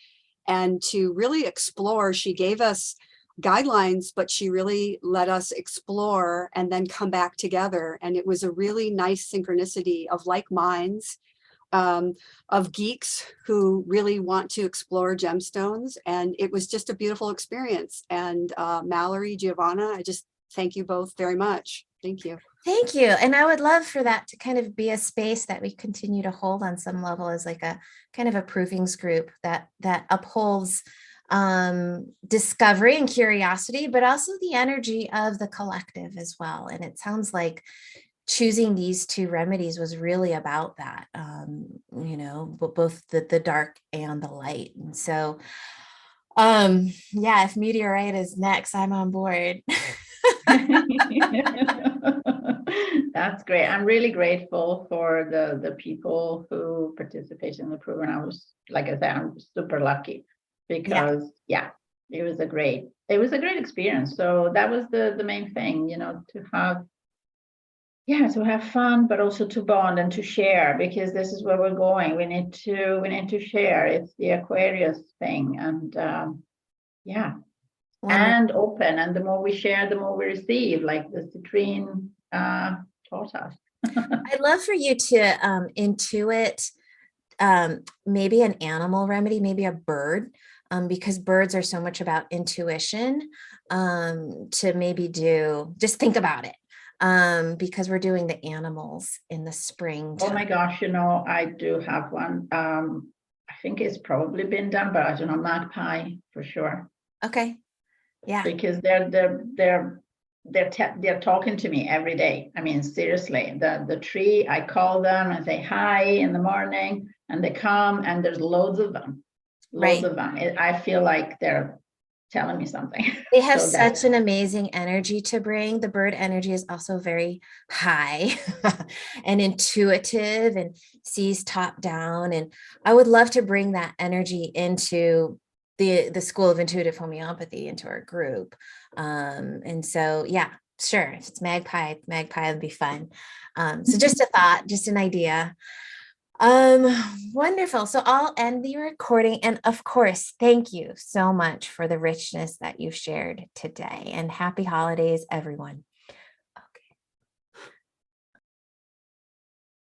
and to really explore. She gave us guidelines, but she really let us explore and then come back together. And it was a really nice synchronicity of like minds, of geeks who really want to explore gemstones. And it was just a beautiful experience. And Mallory, Giovanna, I just thank you both very much. Thank you. Thank you. And I would love for that to kind of be a space that we continue to hold on some level as like a kind of a provings group that upholds discovery and curiosity, but also the energy of the collective as well. And it sounds like choosing these two remedies was really about that, but both the dark and the light. And so, if meteorite is next, I'm on board. That's great. I'm really grateful for the people who participated in the program. Like I said, I'm super lucky because it was a great experience. So that was the main thing, to have fun, but also to bond and to share, because this is where we're going. We need to share. It's the Aquarius thing, and and open. And the more we share, the more we receive, like the citrine taught us. I'd love for you to intuit maybe an animal remedy, maybe a bird, because birds are so much about intuition, to maybe just think about it, because we're doing the animals in the spring. Oh my gosh, I do have one. I think it's probably been done, but I don't know, magpie for sure. Okay. Yeah. Because they're talking to me every day. I mean, seriously, the tree, I call them and say hi in the morning, and they come, and there's loads of them. I feel like they're telling me something. They have So that- such an amazing energy to bring. The bird energy is also very high and intuitive and sees top down. And I would love to bring that energy into the School of Intuitive Homeopathy, into our group. And so, yeah, sure. If it's magpie would be fun. So just a thought, just an idea. Wonderful. So I'll end the recording. And of course, thank you so much for the richness that you shared today, and happy holidays, everyone.